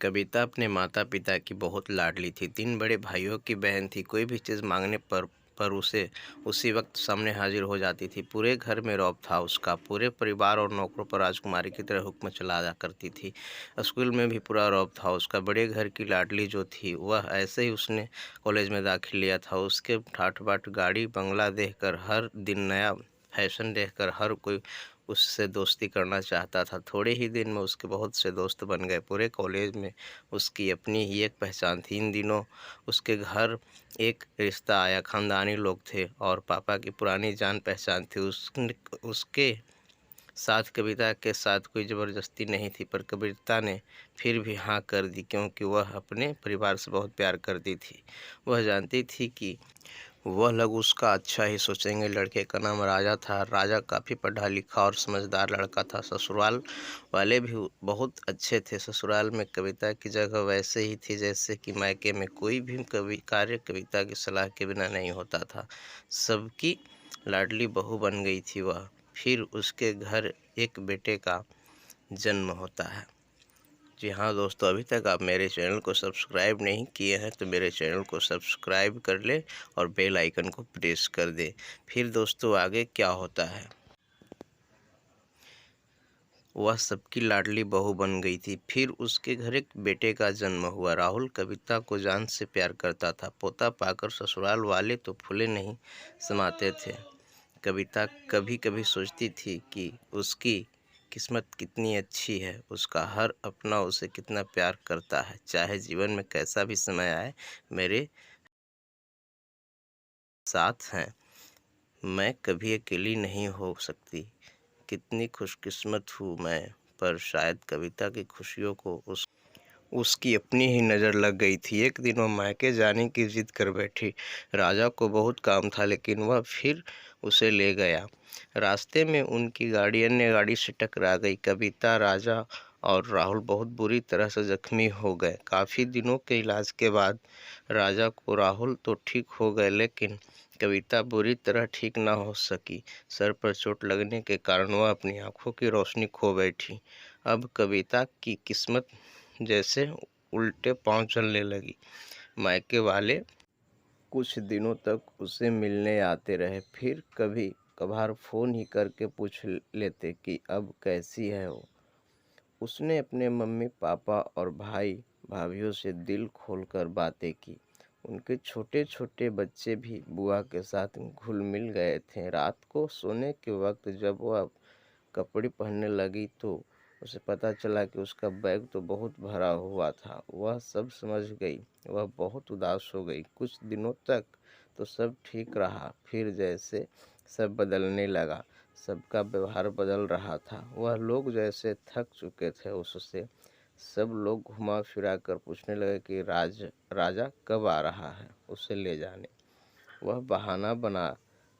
कविता अपने माता पिता की बहुत लाडली थी। 3 बड़े भाइयों की बहन थी। कोई भी चीज़ मांगने पर उसे उसी वक्त सामने हाजिर हो जाती थी। पूरे घर में रौब था उसका। पूरे परिवार और नौकरों पर राजकुमारी की तरह हुक्म चलाया करती थी। स्कूल में भी पूरा रौब था उसका। बड़े घर की लाडली जो थी वह ऐसे ही उसने कॉलेज में दाखिल लिया था। उसके ठाट बाट गाड़ी बंगला देखकर, हर दिन नया फैशन देखकर हर कोई उससे दोस्ती करना चाहता था। थोड़े ही दिन में उसके बहुत से दोस्त बन गए। पूरे कॉलेज में उसकी अपनी ही एक पहचान थी। इन दिनों उसके घर एक रिश्ता आया। खानदानी लोग थे और पापा की पुरानी जान पहचान थी। उसके साथ कविता के साथ कोई ज़बरदस्ती नहीं थी, पर कविता ने फिर भी हाँ कर दी, क्योंकि वह अपने परिवार से बहुत प्यार करती थी। वह जानती थी कि वह लोग उसका अच्छा ही सोचेंगे। लड़के का नाम राजा था। राजा काफ़ी पढ़ा लिखा और समझदार लड़का था। ससुराल वाले भी बहुत अच्छे थे। ससुराल में कविता की जगह वैसे ही थी जैसे कि मायके में। कोई भी कार्य कविता की सलाह के बिना नहीं होता था। सबकी लाडली बहू बन गई थी वह। फिर उसके घर एक बेटे का जन्म होता है। जी हाँ दोस्तों, अभी तक आप मेरे चैनल को सब्सक्राइब नहीं किए हैं तो मेरे चैनल को सब्सक्राइब कर ले और बेल आइकन को प्रेस कर दे। फिर दोस्तों आगे क्या होता है। वह सबकी लाडली बहू बन गई थी। फिर उसके घर एक बेटे का जन्म हुआ। राहुल कविता को जान से प्यार करता था। पोता पाकर ससुराल वाले तो फूले नहीं समाते थे। कविता कभी कभी सोचती थी कि उसकी किस्मत कितनी अच्छी है। उसका हर अपना उसे कितना प्यार करता है। चाहे जीवन में कैसा भी समय आए, मेरे साथ हैं। मैं कभी अकेली नहीं हो सकती। कितनी खुशकिस्मत हूँ मैं। पर शायद कविता की खुशियों को उसकी अपनी ही नज़र लग गई थी। एक दिन वह मायके जाने की जिद कर बैठी। राजा को बहुत काम था, लेकिन वह फिर उसे ले गया। रास्ते में उनकी गाड़ी अन्य गाड़ी से टकरा गई। कविता, राजा और राहुल बहुत बुरी तरह से जख्मी हो गए। काफ़ी दिनों के इलाज के बाद राजा को राहुल तो ठीक हो गए, लेकिन कविता बुरी तरह ठीक ना हो सकी। सर पर चोट लगने के कारण वह अपनी आंखों की रोशनी खो बैठी। अब कविता की किस्मत जैसे उल्टे पांव चलने लगी। मायके वाले कुछ दिनों तक उसे मिलने आते रहे। फिर कभी कभार फ़ोन ही करके पूछ लेते कि अब कैसी है वो। उसने अपने मम्मी पापा और भाई भाभीयों से दिल खोलकर बातें की। उनके छोटे छोटे बच्चे भी बुआ के साथ घुल मिल गए थे। रात को सोने के वक्त जब वह कपड़े पहनने लगी तो उसे पता चला कि उसका बैग तो बहुत भरा हुआ था। वह सब समझ गई। वह बहुत उदास हो गई। कुछ दिनों तक तो सब ठीक रहा, फिर जैसे सब बदलने लगा। सबका व्यवहार बदल रहा था। वह लोग जैसे थक चुके थे उससे। सब लोग घुमा फिरा कर पूछने लगे कि राजा कब आ रहा है उसे ले जाने। वह बहाना बना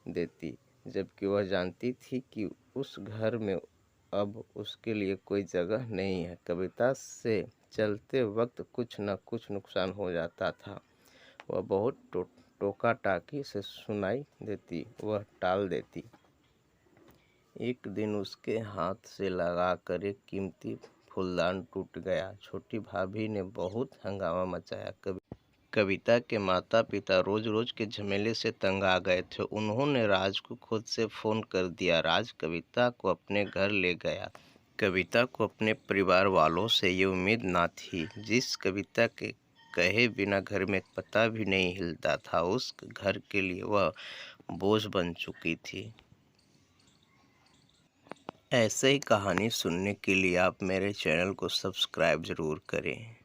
देती, जबकि वह जानती थी कि उस घर में अब उसके लिए कोई जगह नहीं है। कविता से चलते वक्त कुछ न कुछ नुकसान हो जाता था। वह बहुत टोका टाकी से सुनाई देती, वह टाल देती। एक दिन उसके हाथ से लगाकर एक कीमती फूलदान टूट गया। छोटी भाभी ने बहुत हंगामा मचाया। कविता के माता पिता रोज रोज के झमेले से तंग आ गए थे। उन्होंने राज को खुद से फ़ोन कर दिया। राज कविता को अपने घर ले गया। कविता को अपने परिवार वालों से ये उम्मीद ना थी। जिस कविता के कहे बिना घर में एक पत्ता भी नहीं हिलता था, उस घर के लिए वह बोझ बन चुकी थी। ऐसे ही कहानी सुनने के लिए आप मेरे चैनल को सब्सक्राइब ज़रूर करें।